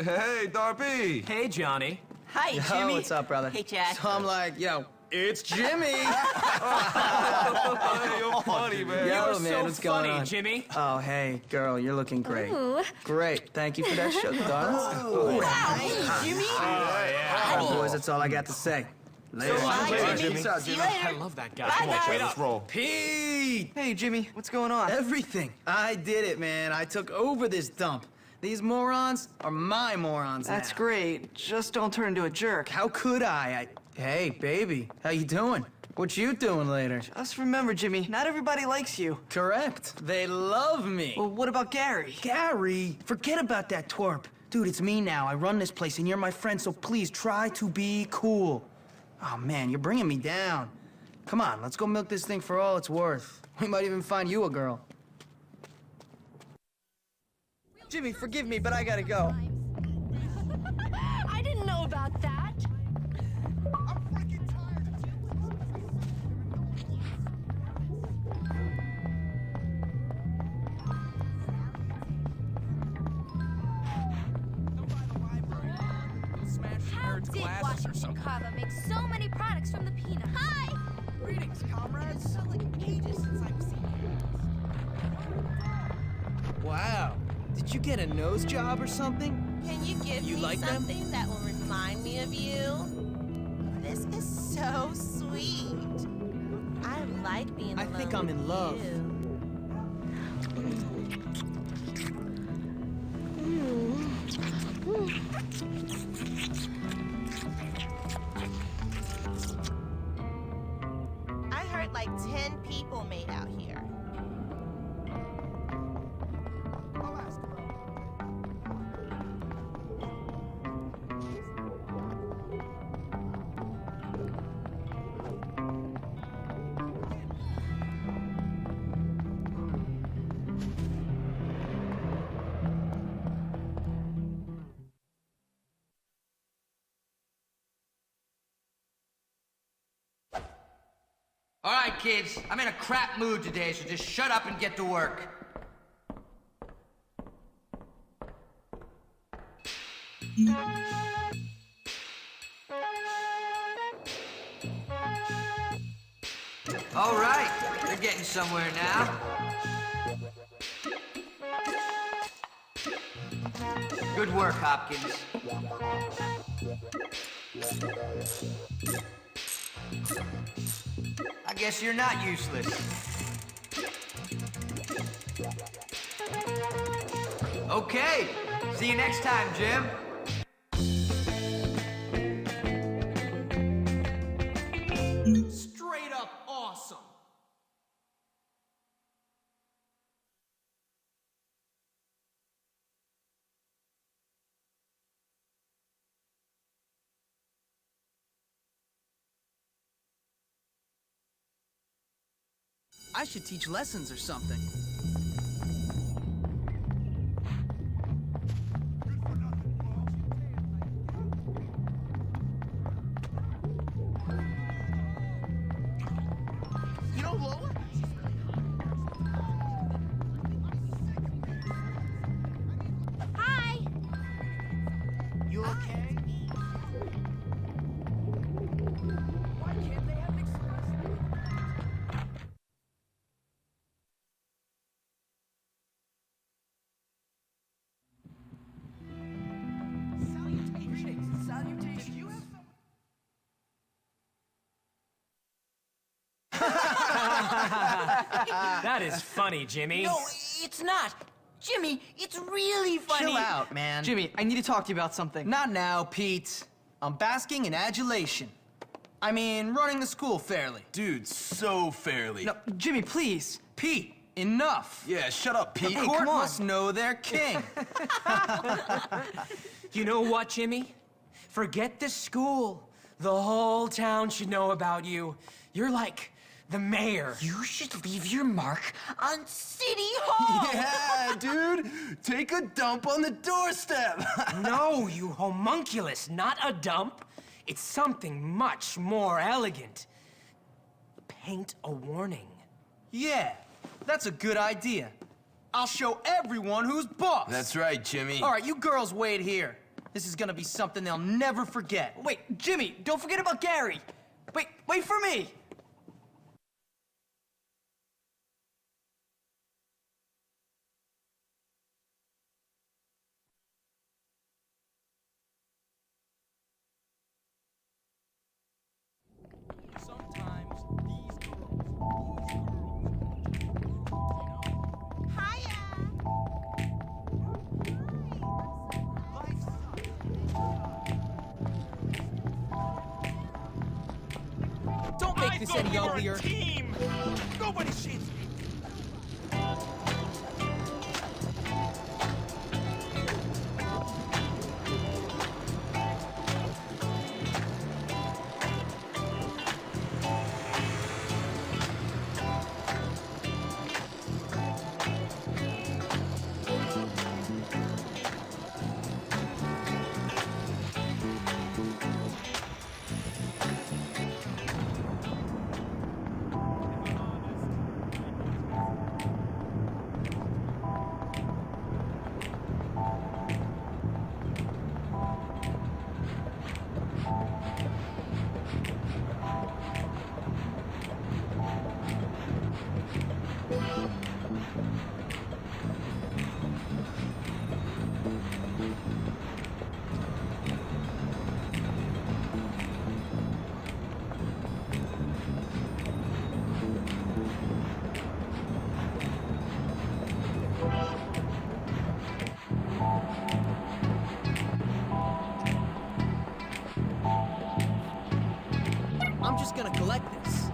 Hey, Darby. Hey, Johnny. Hi, Jimmy. What's up, brother? Hey, Jack. So I'm like, yo, it's Jimmy. Hey, you're funny, man. Yo, You're man, so what's going funny, on? Jimmy. Oh, hey, girl, you're looking great. Ooh. Great. Thank you for that sugar, darling. Wow, hey, Jimmy. All right, boys, that's all I got to say. Later. Bye, Jimmy. Peace out, See you Jimmy. later. I love that guy. Bye, Come on, guys. wait Let's up. roll. Pete! Hey, Jimmy, what's going on? Everything. I did it, man. I took over this dump. These morons are my morons That's now. great. Just don't turn into a jerk. How could I? Hey, baby, how you doing? What you doing later? Just remember, Jimmy, not everybody likes you. Correct. They love me. Well, what about Gary? Gary, forget about that twerp. Dude, it's me now. I run this place, and you're my friend, so please try to be cool. Oh, man, you're bringing me down. Come on, let's go milk this thing for all it's worth. We might even find you a girl. Jimmy, forgive me, but I gotta go. I didn't know about that. How did Washington Kava make so many products from the peanut? Hi! Greetings, comrades. It's been like ages since I've seen Wow. Did you get a nose job or something? Can you give You me like them? something that will remind me of you? This is so sweet. I like being I alone think I'm in with love. you. I heard like 10 people made out here. All right, kids, I'm in a crap mood today, so just shut up and get to work. All right, you're getting somewhere now. Good work, Hopkins. I guess you're not useless. Okay, see you next time, Jim. Straight up awesome. I should teach lessons or something. You know Lola? Hi! You okay? Why can't they have an express? That is funny, Jimmy. No, it's not. Jimmy, it's really funny. Chill out, man. Jimmy, I need to talk to you about something. Not now, Pete. I'm basking in adulation. I mean, running the school fairly. Dude, so fairly. No, Jimmy, please. Pete, enough. Yeah, shut up, Pete. Hey, Court come on. must know their king. You know what, Jimmy? Forget the school. The whole town should know about you. You're like the mayor. You should leave your mark on City Hall. Yeah, dude. Take a dump on the doorstep. No, you homunculus, not a dump. It's something much more elegant. Paint a warning. Yeah, that's a good idea. I'll show everyone who's boss. That's right, Jimmy. All right, you girls wait here. This is gonna be something they'll never forget. Wait, Jimmy, don't forget about Gary. Wait for me. Don't make this any uglier. Team. Nobody shits me. I'm just gonna collect this.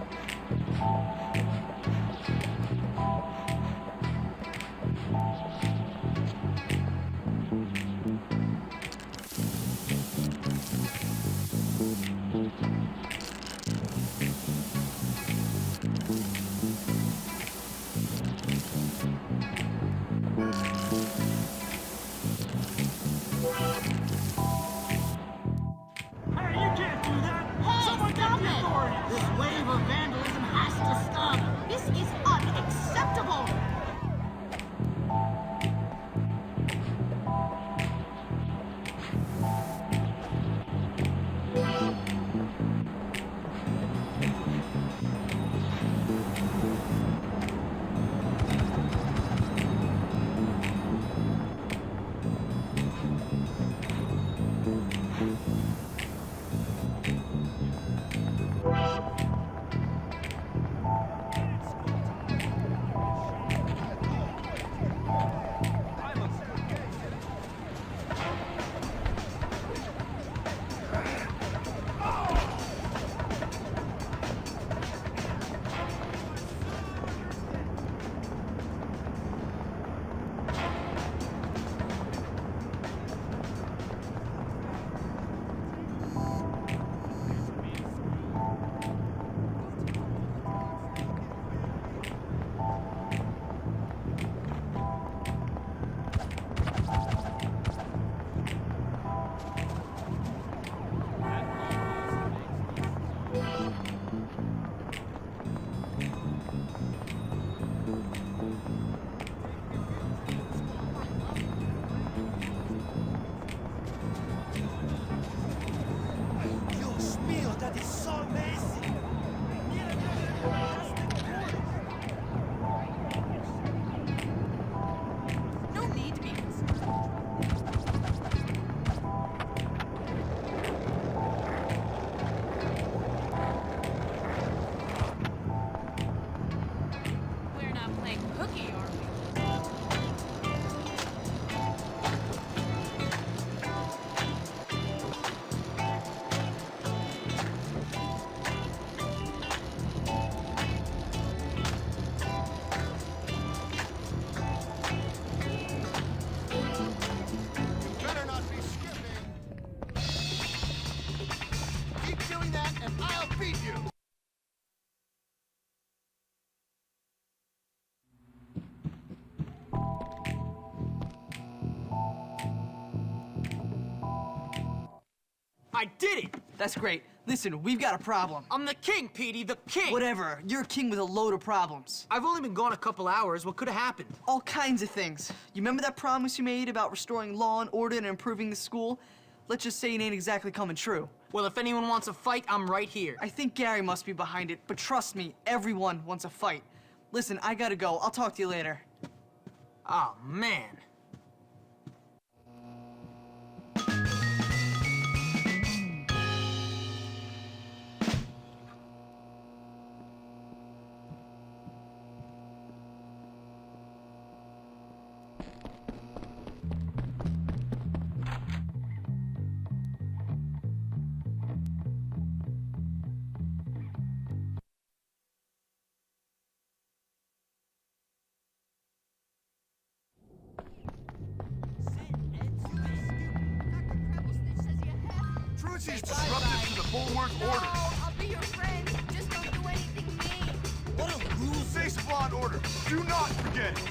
This wave of vandalism has to stop. This is unacceptable. Your spiel, that is so amazing. No need to be We're not playing hooky, are we? Better not be skipping. Keep doing that and I'll beat you. I did it! That's great. Listen, we've got a problem. I'm the king, Petey, the king! Whatever. You're a king with a load of problems. I've only been gone a couple hours. What could have happened? All kinds of things. You remember that promise you made about restoring law and order and improving the school? let's just say it ain't exactly coming true. Well, if anyone wants a fight, I'm right here. I think Gary must be behind it, but trust me, everyone wants a fight. Listen, I gotta go. I'll talk to you later. Oh, man. Trucy's disruptive to the Bulwark order. I'll be your friend. Just don't do anything mean. What a loser. Face of law and order. Do not forget it.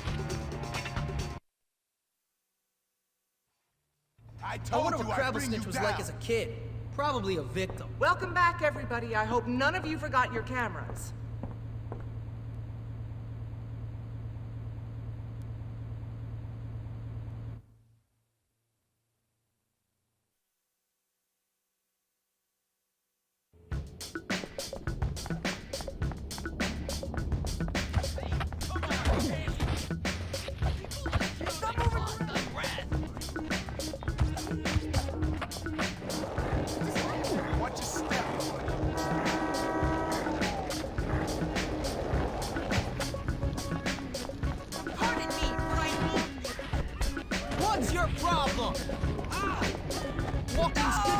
I I told wonder you what I'd bring you Crabblesnitch was down. like as a kid. Probably a victim. Welcome back, everybody. I hope none of you forgot your cameras. Watch your step. Pardon me, but I need... What's your problem? Walking stick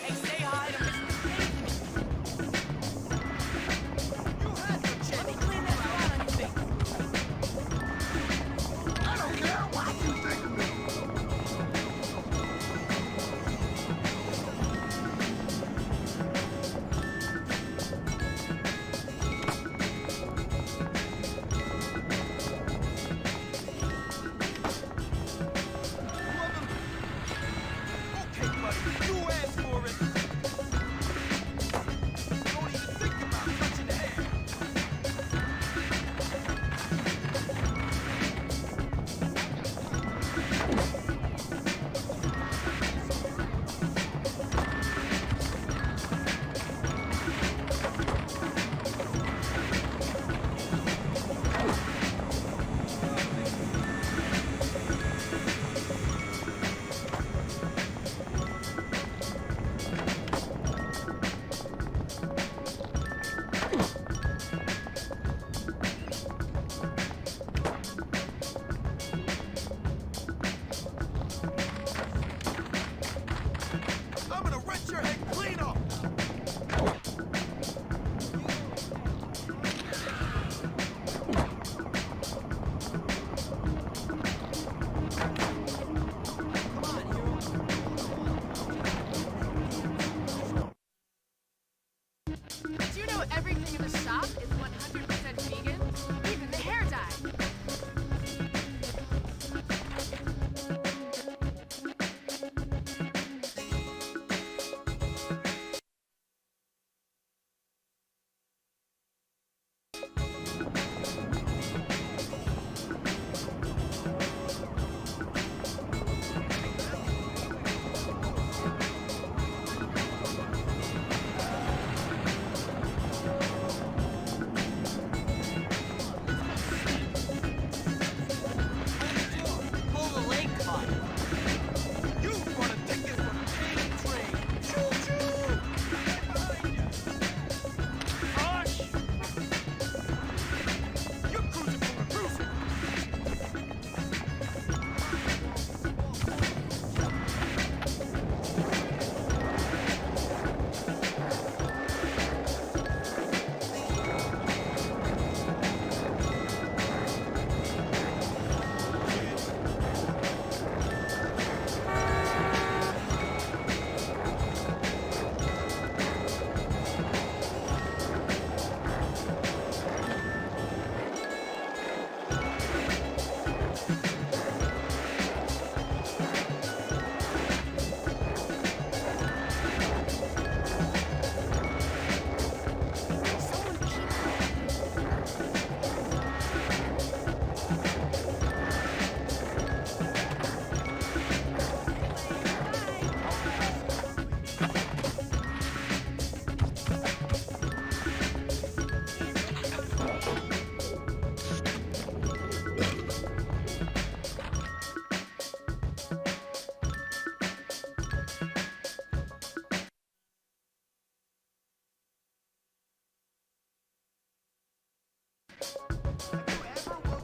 Hey, say hi to Mr. Pink. Let me clean that around on your face. I don't care what you think of me. Okay, buddy, you asked for it. Don't even think about touching the hair. I'm gonna rinse your head clean off. Do you know everything in the shop is 100% vegan? Even the hair dye.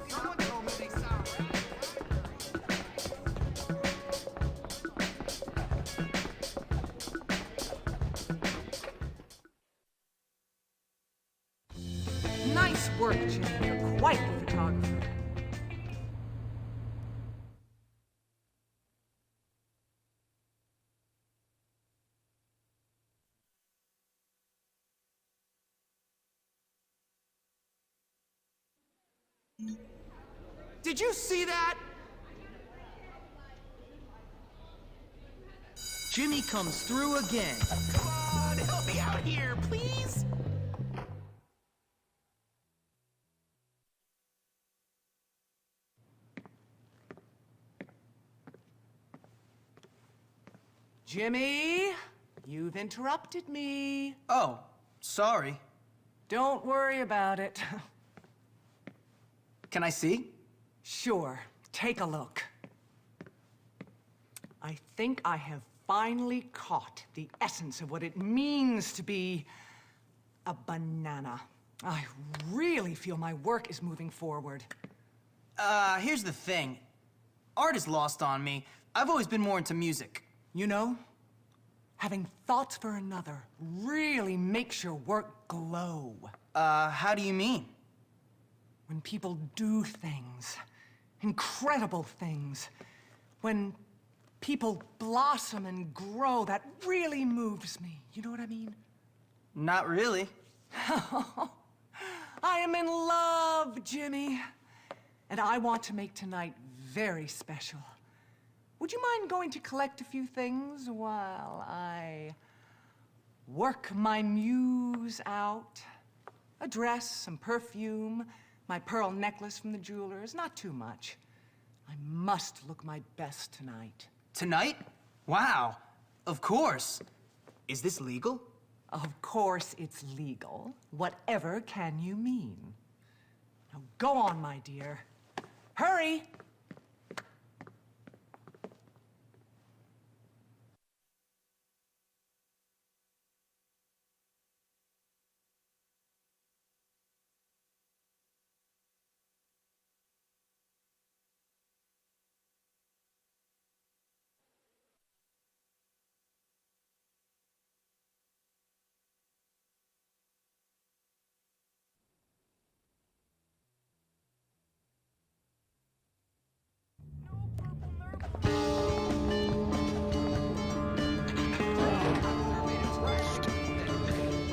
Someone told me they saw Nice work, Jimmy. You're quite the photographer. Did you see that? Jimmy comes through again. Come on, help me out here, please. Jimmy, you've interrupted me. Oh, sorry. Don't worry about it. Can I see? Sure, take a look. I think I have finally caught the essence of what it means to be a banana. I really feel my work is moving forward. Here's the thing. Art is lost on me. I've always been more into music. You know, having thoughts for another really makes your work glow. How do you mean? When people do things, incredible things, when people blossom and grow, that really moves me. You know what I mean? Not really. I am in love, Jimmy. And I want to make tonight very special. Would you mind going to collect a few things while I work my muse out? A dress, some perfume, my pearl necklace from the jeweler's, not too much. I must look my best tonight. Tonight? Wow. Of course. Is this legal? Of course it's legal. Whatever can you mean? Now go on, my dear. Hurry!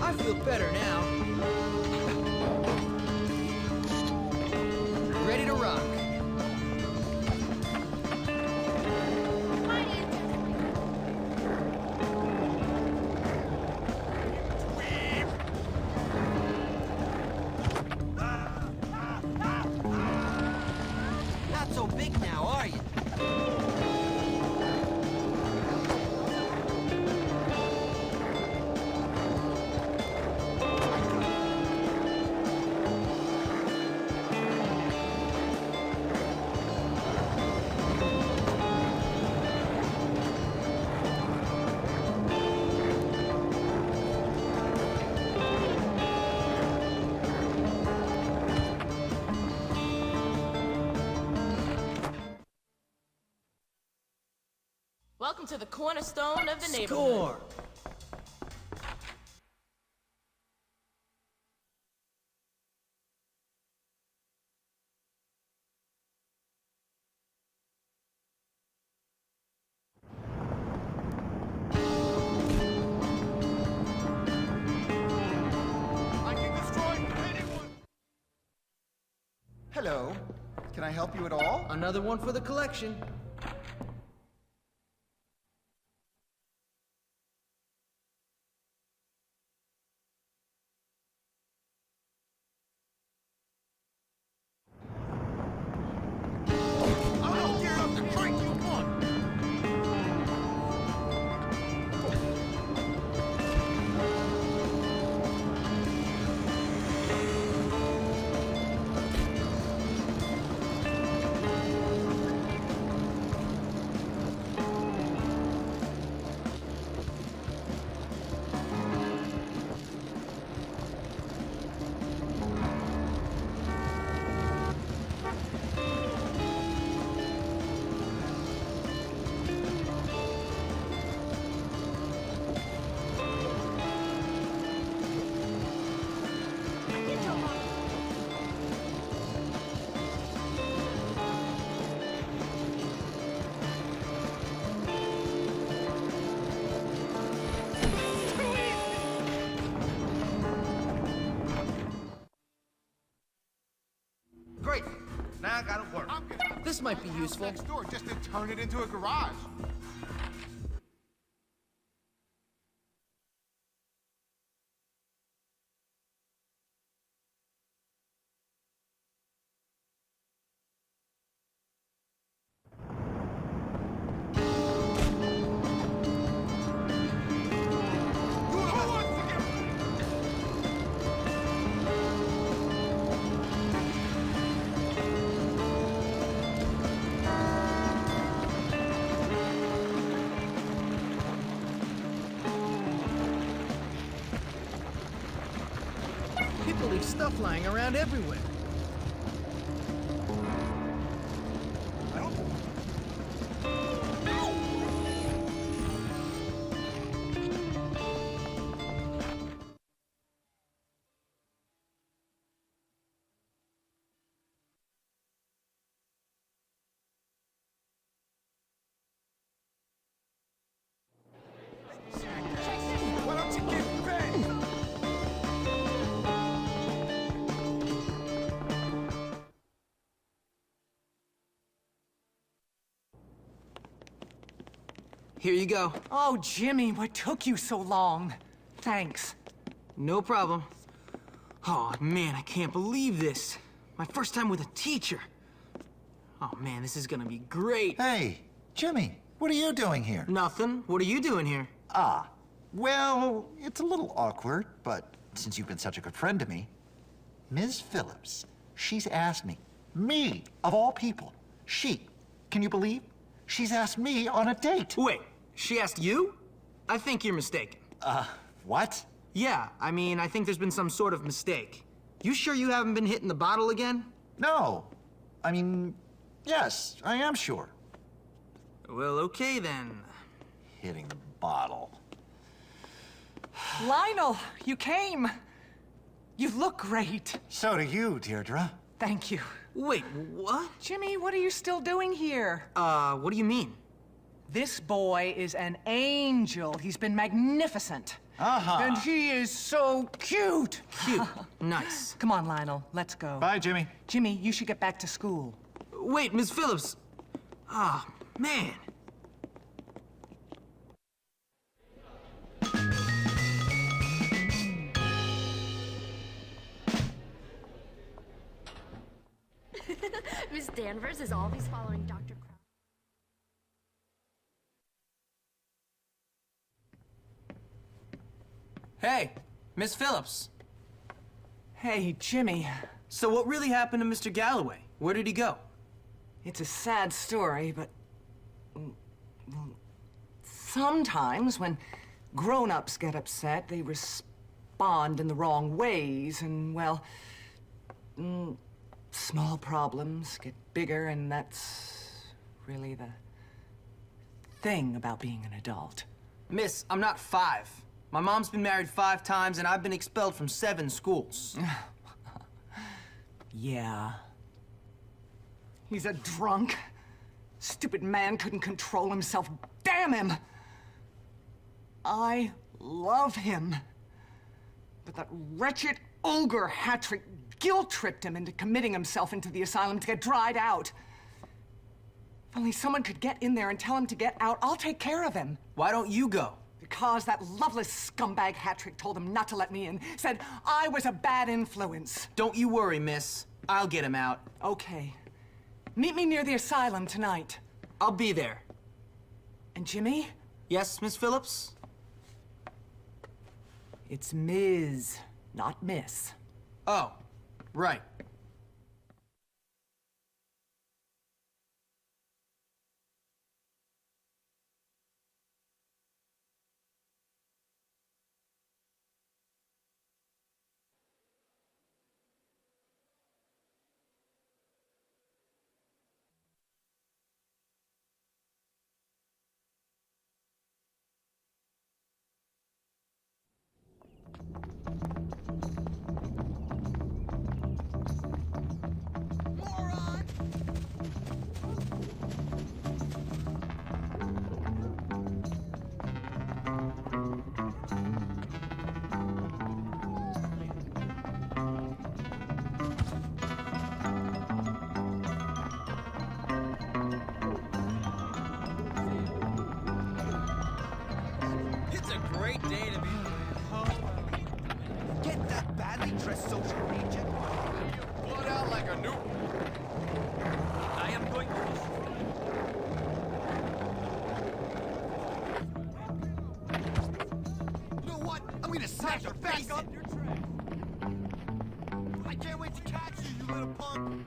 I feel better now. Ready to rock. Not so big now, are you? Welcome to the cornerstone of the neighborhood. Score! I can destroy anyone. Hello. Can I help you at all? Another one for the collection. I don't care enough to drink you one. Now I gotta work. This might be useful. Next door, just to turn it into a garage. People leave stuff lying around everywhere. Why don't you get bent? Here you go. Oh, Jimmy, what took you so long? Thanks. No problem. Oh, man, I can't believe this. My first time with a teacher. Oh, man, this is gonna be great. Hey, Jimmy, what are you doing here? Nothing. What are you doing here? Ah, well, it's a little awkward, but since you've been such a good friend to me, Ms. Phillips, she's asked me, of all people, can you believe? She's asked me on a date. Wait, she asked you? I think you're mistaken. What? Yeah, I mean, I think there's been some sort of mistake. You sure you haven't been hitting the bottle again? No. I mean, yes, I am sure. Well, okay then. Hitting the bottle. Lionel, you came. You look great. So do you, Deirdre. Thank you. Wait, what? Jimmy, what are you still doing here? What do you mean? This boy is an angel. He's been magnificent. And he is so cute. Cute. Nice. Come on, Lionel, let's go. Bye, Jimmy. Jimmy, you should get back to school. Wait, Miss Phillips. Ah, man. Miss Danvers is always following Dr. Crow. Hey, Miss Phillips. Hey, Jimmy. So what really happened to Mr. Galloway? Where did he go? It's a sad story, but sometimes when grown-ups get upset, they respond in the wrong ways, and, well, small problems get bigger, and that's really the thing about being an adult. Miss, I'm not 5. My mom's been married 5 times, and I've been expelled from 7 schools. Yeah. He's a drunk. Stupid man couldn't control himself. Damn him! I love him. But that wretched ogre Hattrick guilt-tripped him into committing himself into the asylum to get dried out. If only someone could get in there and tell him to get out, I'll take care of him. Why don't you go? Because that loveless scumbag Hattrick told him not to let me in. Said I was a bad influence. Don't you worry, miss. I'll get him out. Okay. Meet me near the asylum tonight. I'll be there. And Jimmy? Yes, Miss Phillips? It's Ms., not Miss. Oh, right. great day to be Get that badly dressed social agent. Blood out like a new. I am going to... You know what? I'm gonna smash your face up. I can't wait to catch you, you little punk.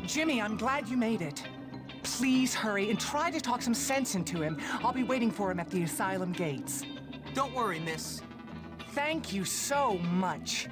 Jimmy, I'm glad you made it. Please hurry and try to talk some sense into him. I'll be waiting for him at the asylum gates. Don't worry, miss. Thank you so much.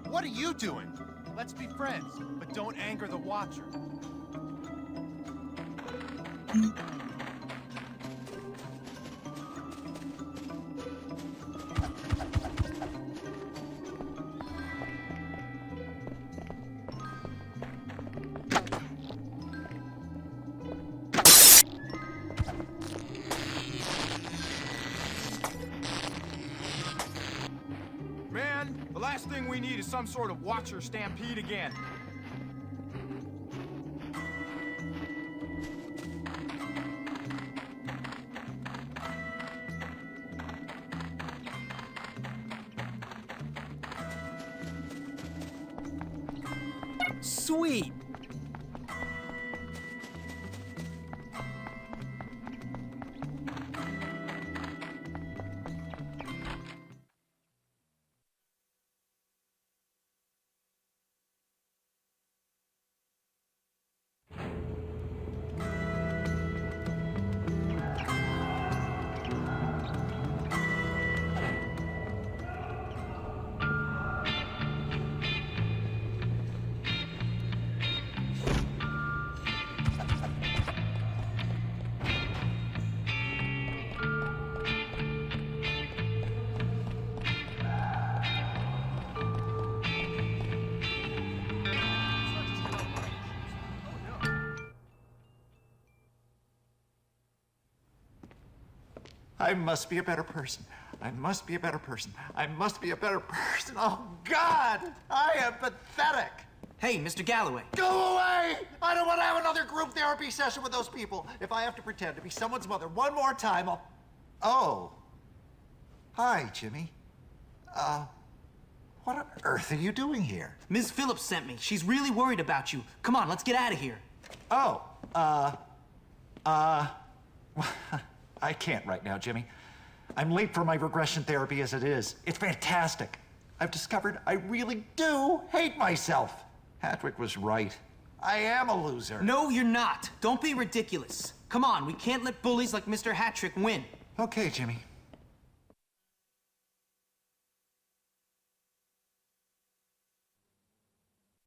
What are you doing? Let's be friends, but don't anger the Watcher. Man, the last thing we need is some sort of Watcher stampede again. Sweet. I must be a better person. I must be a better person. I must be a better person. Oh, God! I am pathetic! Hey, Mr. Galloway. Go away! I don't want to have another group therapy session with those people. If I have to pretend to be someone's mother one more time, I'll... Oh. Hi, Jimmy. What on earth are you doing here? Ms. Phillips sent me. She's really worried about you. Come on, let's get out of here. Oh, I can't right now, Jimmy. I'm late for my regression therapy as it is. It's fantastic. I've discovered I really do hate myself. Hattrick was right. I am a loser. No, you're not. Don't be ridiculous. Come on, we can't let bullies like Mr. Hattrick win. Okay, Jimmy.